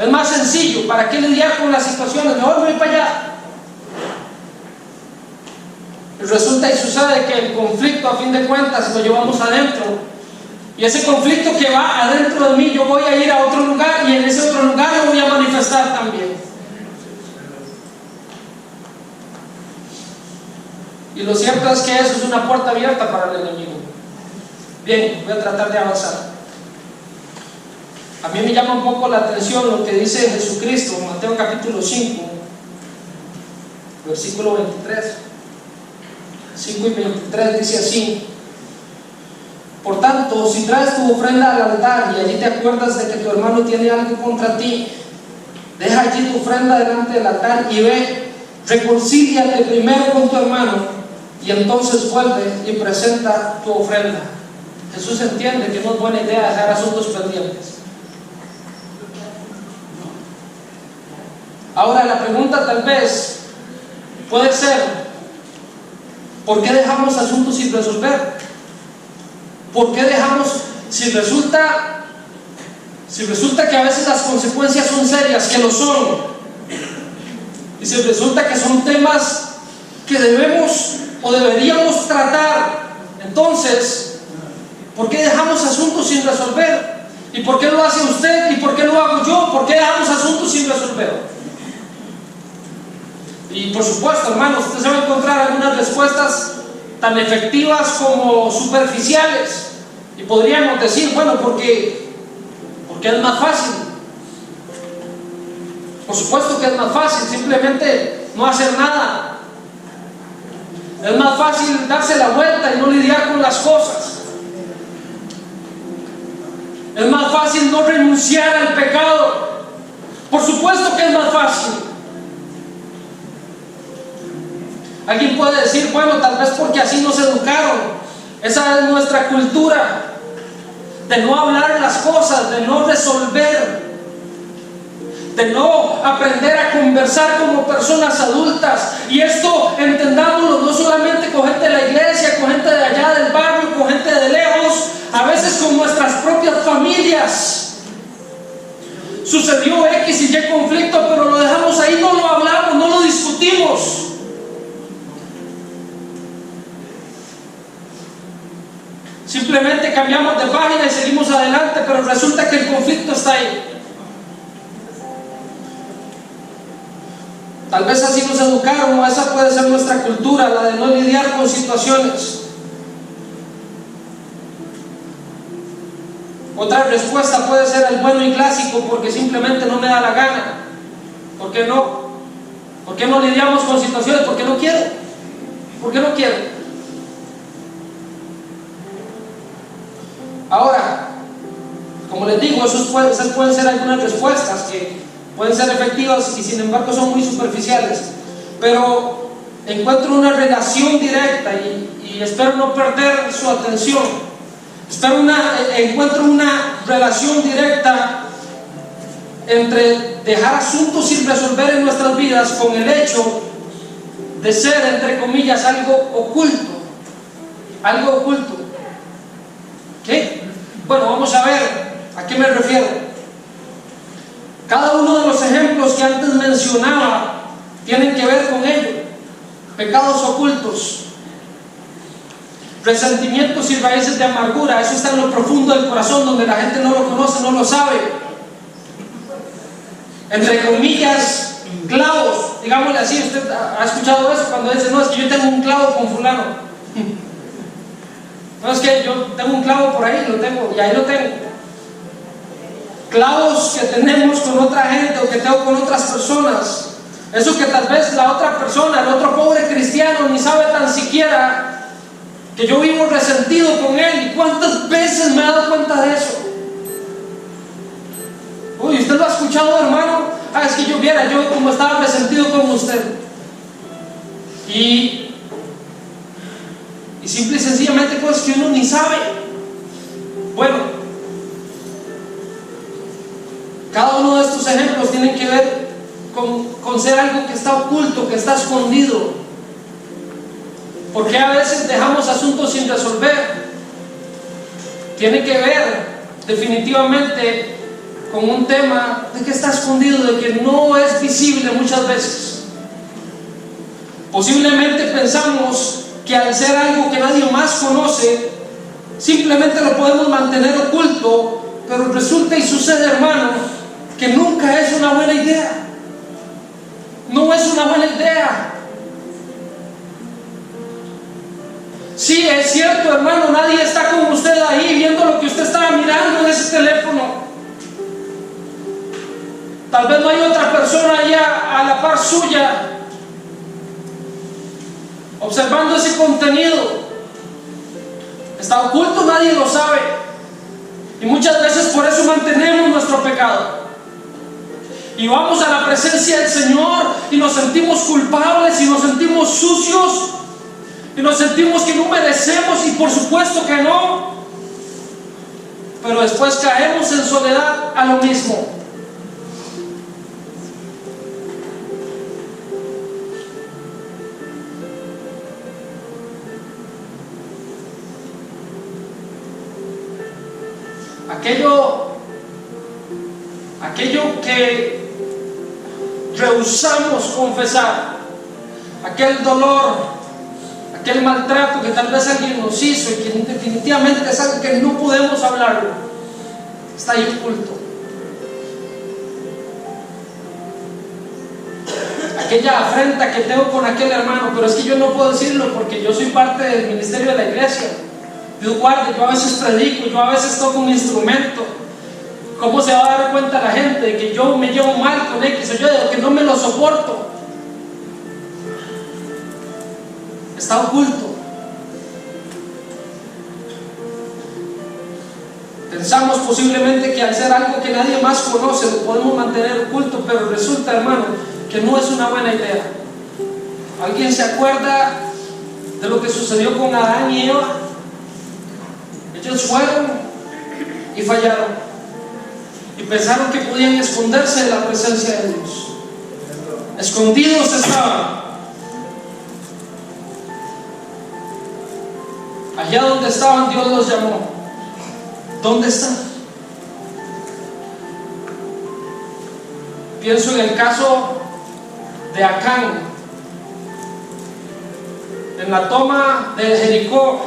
Es más sencillo, ¿para qué lidiar con las situaciones? Mejor me voy para allá. Y resulta y sucede que el conflicto, a fin de cuentas, lo llevamos adentro. Y ese conflicto que va adentro de mí, yo voy a ir a otro lugar, y en ese otro lugar lo voy a manifestar también. Y lo cierto es que eso es una puerta abierta para el enemigo. Bien, voy a tratar de avanzar. A mí me llama un poco la atención lo que dice Jesucristo en Mateo capítulo 5, versículo 23. 5 y 23 dice así: por tanto, si traes tu ofrenda al altar y allí te acuerdas de que tu hermano tiene algo contra ti, deja allí tu ofrenda delante del altar y ve, reconcíliate primero con tu hermano, y entonces vuelve y presenta tu ofrenda. Jesús entiende que no es buena idea dejar asuntos pendientes. Ahora la pregunta tal vez puede ser, ¿por qué dejamos asuntos sin resolver? ¿Por qué dejamos, si resulta que a veces las consecuencias son serias, que lo son, y si resulta que son temas que debemos o deberíamos tratar, entonces, ¿por qué dejamos asuntos sin resolver? ¿Y por qué lo hace usted? ¿Y por qué lo hago yo? ¿Por qué dejamos asuntos sin resolver? Y por supuesto, hermanos, usted se va a encontrar algunas respuestas tan efectivas como superficiales. Y podríamos decir, bueno, porque es más fácil. Por supuesto que es más fácil simplemente no hacer nada. Es más fácil darse la vuelta y no lidiar con las cosas. Es más fácil no renunciar al pecado. Por supuesto que es más fácil. Alguien puede decir, bueno, tal vez porque así nos educaron. Esa es nuestra cultura, de no hablar las cosas, de no resolver, de no aprender a conversar como personas adultas. Y esto entendámoslo no solamente con gente de la iglesia, con gente de allá del barrio, con gente de lejos, a veces con nuestras propias familias. Sucedió X y Y conflicto, pero lo dejamos ahí, no lo hablamos, no lo discutimos. Simplemente cambiamos de página y seguimos adelante, pero resulta que el conflicto está ahí. Tal vez así nos educaron, o esa puede ser nuestra cultura, la de no lidiar con situaciones. Otra respuesta puede ser el bueno y clásico, porque simplemente no me da la gana. ¿Por qué no? ¿Por qué no lidiamos con situaciones? Porque no quiero. ¿Por qué no quiero? Ahora, como les digo, esas pueden ser algunas respuestas que pueden ser efectivas y sin embargo son muy superficiales, pero encuentro una relación directa y espero no perder su atención. Encuentro una relación directa entre dejar asuntos sin resolver en nuestras vidas con el hecho de ser, entre comillas, algo oculto. Algo oculto. ¿Qué? Bueno, vamos a ver a qué me refiero. Cada uno de los ejemplos que antes mencionaba tienen que ver con ello. Pecados ocultos, resentimientos y raíces de amargura. Eso está en lo profundo del corazón, donde la gente no lo conoce, no lo sabe. Entre comillas, clavos, digámosle así. Usted ha escuchado eso cuando dice: no, es que yo tengo un clavo con fulano. No, es que yo tengo un clavo por ahí, lo tengo, y ahí lo tengo. Clavos que tenemos con otra gente o que tengo con otras personas. Eso que tal vez la otra persona, el otro pobre cristiano, ni sabe tan siquiera que yo vivo resentido con él. ¿Y cuántas veces me he dado cuenta de eso? Uy, ¿usted lo ha escuchado, hermano? Es que yo como estaba resentido con usted. Y simple y sencillamente cosas que uno ni sabe. Bueno, cada uno de estos ejemplos tienen que ver con ser algo que está oculto, que está escondido. Porque a veces dejamos asuntos sin resolver. Tiene que ver definitivamente con un tema de que está escondido, de que no es visible muchas veces. Posiblemente pensamos que al ser algo que nadie más conoce, simplemente lo podemos mantener oculto, pero resulta y sucede, hermano, que nunca es una buena idea. No es una buena idea. Sí, es cierto, hermano, nadie está con usted ahí viendo lo que usted estaba mirando en ese teléfono. Tal vez no hay otra persona allá a la par suya observando ese contenido. Está oculto, nadie lo sabe. Y muchas veces por eso mantenemos nuestro pecado. Y vamos a la presencia del Señor y nos sentimos culpables y nos sentimos sucios y nos sentimos que no merecemos, y por supuesto que no. Pero después caemos en soledad a lo mismo. Aquello que rehusamos confesar, aquel dolor, aquel maltrato que tal vez alguien nos hizo y que definitivamente es algo que no podemos hablarlo, está ahí oculto. Aquella afrenta que tengo con aquel hermano, pero es que yo no puedo decirlo porque yo soy parte del ministerio de la iglesia. Dios guarde, yo a veces predico, yo a veces toco un instrumento. ¿Cómo se va a dar cuenta la gente de que yo me llevo mal con X o yo, de que no me lo soporto? Está oculto. Pensamos posiblemente que al ser algo que nadie más conoce lo podemos mantener oculto, pero resulta, hermano, que no es una buena idea. ¿Alguien se acuerda de lo que sucedió con Adán y Eva? Ellos fueron y fallaron y pensaron que podían esconderse de la presencia de Dios. Escondidos estaban. Allá donde estaban, Dios los llamó. ¿Dónde están? Pienso en el caso de Acán, en la toma de Jericó.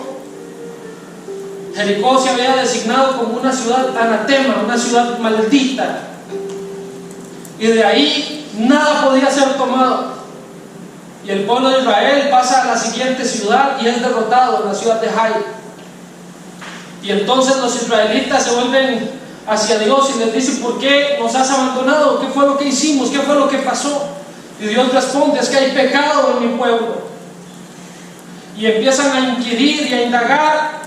Jericó se había designado como una ciudad anatema, una ciudad maldita, y de ahí nada podía ser tomado. Y el pueblo de Israel pasa a la siguiente ciudad y es derrotado en la ciudad de Jai. Y entonces los israelitas se vuelven hacia Dios y les dicen: ¿por qué nos has abandonado? ¿Qué fue lo que hicimos? ¿Qué fue lo que pasó? Y Dios responde: es que hay pecado en mi pueblo. Y empiezan a inquirir y a indagar,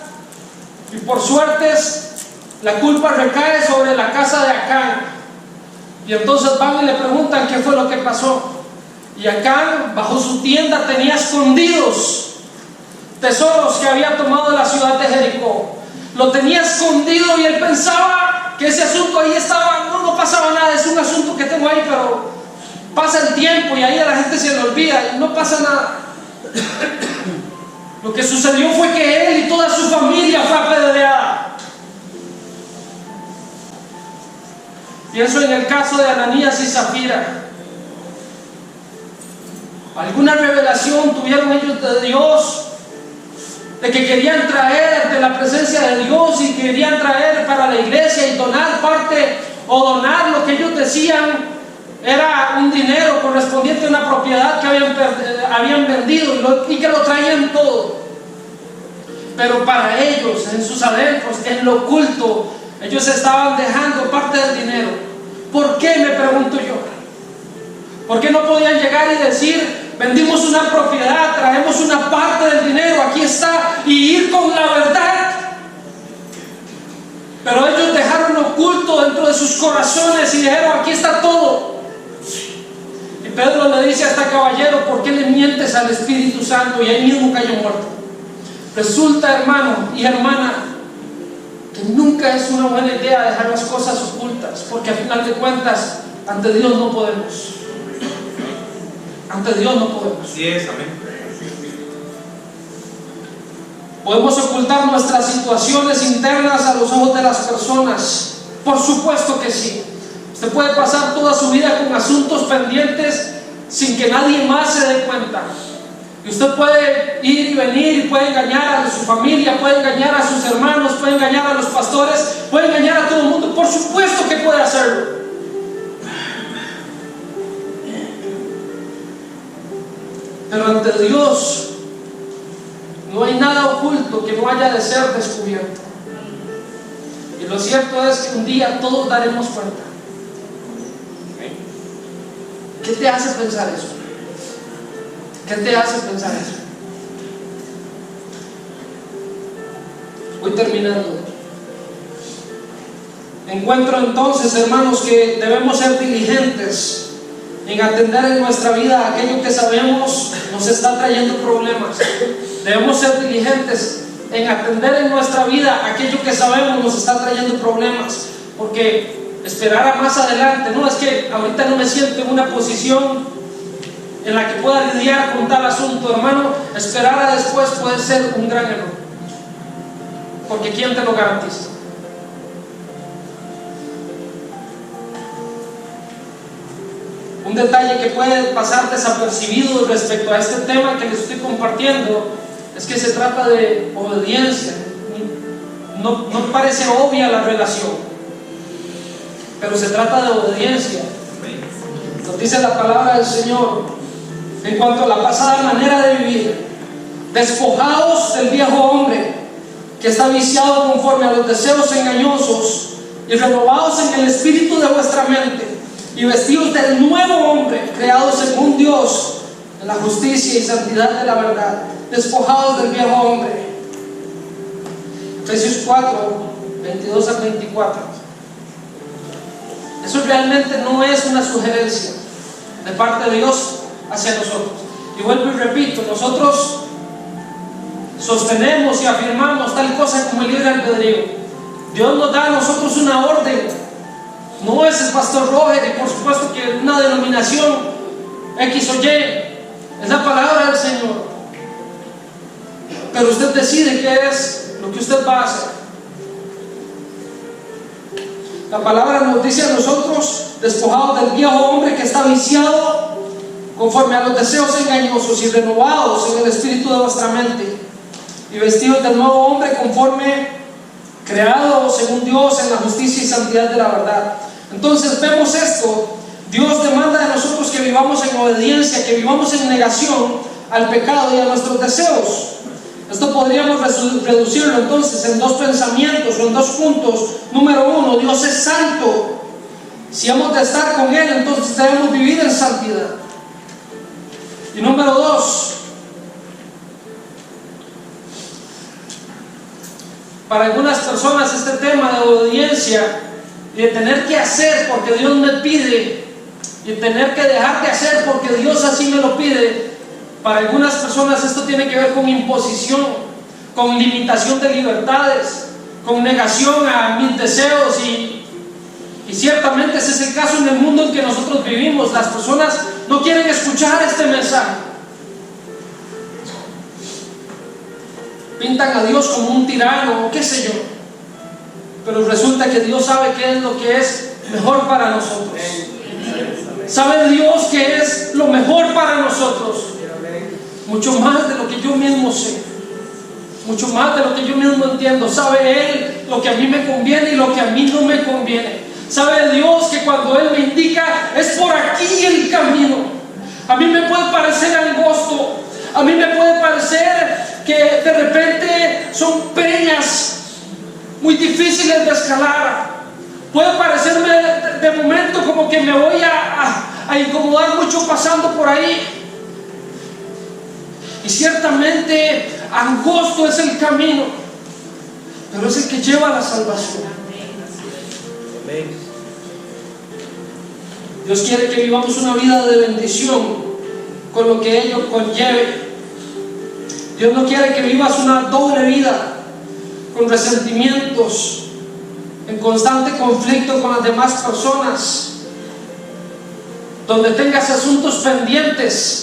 y por suertes la culpa recae sobre la casa de Acán. Y entonces van y le preguntan qué fue lo que pasó. Y Acán, bajo su tienda, tenía escondidos tesoros que había tomado de la ciudad de Jericó. Lo tenía escondido y él pensaba que ese asunto ahí estaba, no pasaba nada, es un asunto que tengo ahí, pero Pasa el tiempo y ahí a la gente se le olvida y no pasa nada. Lo que sucedió fue que él y toda su familia fue apedreada. Pienso en el caso de Ananías y Zafira. ¿Alguna revelación tuvieron ellos de Dios? De que querían traer de la presencia de Dios y querían traer para la iglesia y donar parte o donar lo que ellos decían era un dinero correspondiente a una propiedad que habían vendido y que lo traían todo. Pero para ellos, en sus adentros, en lo oculto, ellos estaban dejando parte del dinero. ¿Por qué? Me pregunto yo. ¿Por qué no podían llegar y decir: vendimos una propiedad, traemos una parte del dinero, aquí está, y ir con la verdad? Pero ellos dejaron oculto dentro de sus corazones y dijeron: aquí está todo. Y Pedro le dice a este caballero: ¿por qué le mientes al Espíritu Santo? Y ahí mismo cayó muerto. Resulta, hermano y hermana, que nunca es una buena idea dejar las cosas ocultas, porque al final de cuentas, ante Dios no podemos. Ante Dios no podemos. Así es, amén. ¿Podemos ocultar nuestras situaciones internas a los ojos de las personas? Por supuesto que sí. Usted puede pasar toda su vida con asuntos pendientes sin que nadie más se dé cuenta. Y usted puede ir y venir y puede engañar a su familia, puede engañar a sus hermanos, puede engañar a los pastores, puede engañar a todo el mundo. Por supuesto que puede hacerlo. Pero ante Dios no hay nada oculto que no haya de ser descubierto. Y lo cierto es que un día todos daremos cuenta. ¿Qué te hace pensar eso? ¿Qué te hace pensar eso? Voy terminando. Encuentro entonces, hermanos, que debemos ser diligentes en atender en nuestra vida aquello que sabemos nos está trayendo problemas. Debemos ser diligentes en atender en nuestra vida aquello que sabemos nos está trayendo problemas, porque esperar a más adelante, no, es que ahorita no me siento en una posición en la que pueda lidiar con tal asunto, hermano. Esperar a después puede ser un gran error, porque ¿quién te lo garantiza? Un detalle que puede pasar desapercibido respecto a este tema que les estoy compartiendo es que se trata de obediencia. No parece obvia la relación, pero se trata de obediencia. Nos dice la palabra del Señor en cuanto a la pasada manera de vivir: despojaos del viejo hombre que está viciado conforme a los deseos engañosos, y renovaos en el espíritu de vuestra mente, y vestidos del nuevo hombre, creado según Dios, en la justicia y santidad de la verdad. Despojados del viejo hombre. Efesios 4, 22 al 24. Eso realmente no es una sugerencia de parte de Dios hacia nosotros. Y vuelvo y repito, nosotros sostenemos y afirmamos tal cosa como el libre albedrío. Dios nos da a nosotros una orden. No es el pastor Roger y por supuesto que una denominación X o Y. Es la palabra del Señor. Pero usted decide qué es lo que usted va a hacer. La palabra nos dice a nosotros: despojados del viejo hombre que está viciado conforme a los deseos engañosos, y renovados en el espíritu de vuestra mente, y vestidos del nuevo hombre conforme creado según Dios en la justicia y santidad de la verdad. Entonces vemos esto. Dios demanda de nosotros que vivamos en obediencia, que vivamos en negación al pecado y a nuestros deseos. Esto podríamos reducirlo entonces en dos pensamientos o en dos puntos. Número uno: Dios es santo. Si hemos de estar con Él, entonces debemos vivir en santidad. Y número dos, para algunas personas este tema de obediencia y de tener que hacer porque Dios me pide, y de tener que dejar de hacer porque Dios así me lo pide, para algunas personas esto tiene que ver con imposición, con limitación de libertades, con negación a mis deseos y Y ciertamente ese es el caso en el mundo en que nosotros vivimos. Las personas no quieren escuchar este mensaje. Pintan a Dios como un tirano o qué sé yo. Pero resulta que Dios sabe qué es lo que es mejor para nosotros. Sabe Dios que es lo mejor para nosotros. Mucho más de lo que yo mismo sé. Mucho más de lo que yo mismo entiendo. Sabe Él lo que a mí me conviene y lo que a mí no me conviene. Sabe Dios que cuando Él me indica es por aquí el camino. A mí me puede parecer angosto. A mí me puede parecer que de repente son peñas muy difíciles de escalar. Puede parecerme de momento como que me voy a incomodar mucho pasando por ahí. Y ciertamente angosto es el camino, pero es el que lleva a la salvación. Dios quiere que vivamos una vida de bendición con lo que ello conlleve. Dios no quiere que vivas una doble vida con resentimientos, en constante conflicto con las demás personas, donde tengas asuntos pendientes.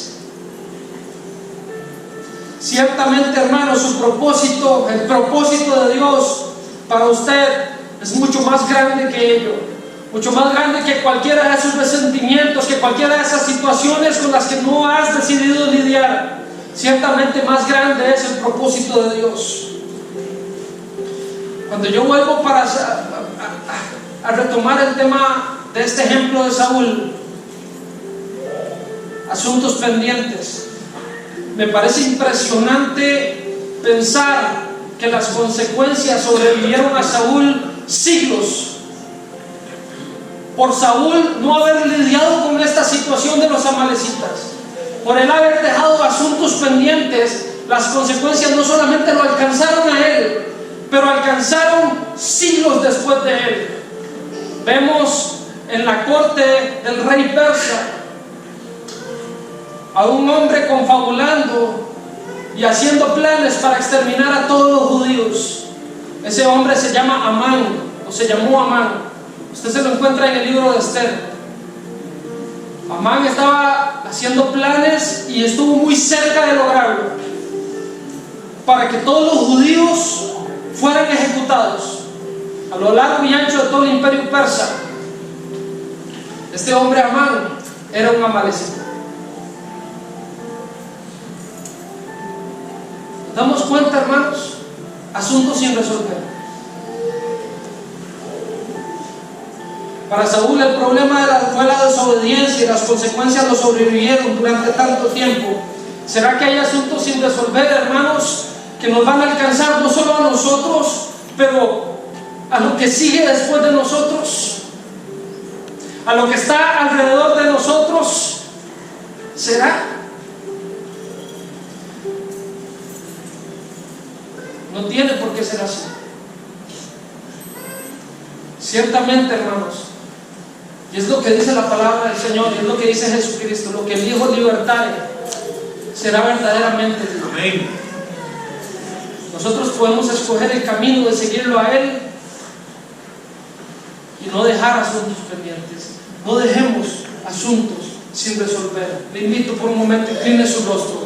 Ciertamente, hermano, el propósito de Dios para usted es mucho más grande que ello, mucho más grande que cualquiera de esos resentimientos, que cualquiera de esas situaciones con las que no has decidido lidiar. Ciertamente más grande es el propósito de Dios. Cuando yo vuelvo a retomar el tema de este ejemplo de Saúl, asuntos pendientes, me parece impresionante pensar que las consecuencias sobrevivieron a Saúl siglos. Por Saúl no haber lidiado con esta situación de los amalecitas, por él haber dejado asuntos pendientes, las consecuencias no solamente lo alcanzaron a él, pero alcanzaron siglos después de él. Vemos en la corte del rey persa a un hombre confabulando y haciendo planes para exterminar a todos los judíos. Ese hombre se llama Amán, o se llamó Amán. Usted se lo encuentra en el libro de Esther. Amán estaba haciendo planes y estuvo muy cerca de lograrlo, para que todos los judíos fueran ejecutados a lo largo y ancho de todo el imperio persa. Este hombre Amán era un amalecita. ¿Nos damos cuenta, hermanos? Asuntos sin resolver. Para Saúl el problema fue la desobediencia y las consecuencias lo sobrevivieron durante tanto tiempo. ¿Será que hay asuntos sin resolver, hermanos, que nos van a alcanzar no solo a nosotros, pero a lo que sigue después de nosotros, a lo que está alrededor de nosotros? ¿Será? No tiene por qué ser así. Ciertamente, hermanos, y es lo que dice la palabra del Señor, y es lo que dice Jesucristo: lo que el Hijo libertare será verdaderamente libre. Amén. Nosotros podemos escoger el camino de seguirlo a Él y no dejar asuntos pendientes. No dejemos asuntos sin resolver. Le invito por un momento, incline su rostro.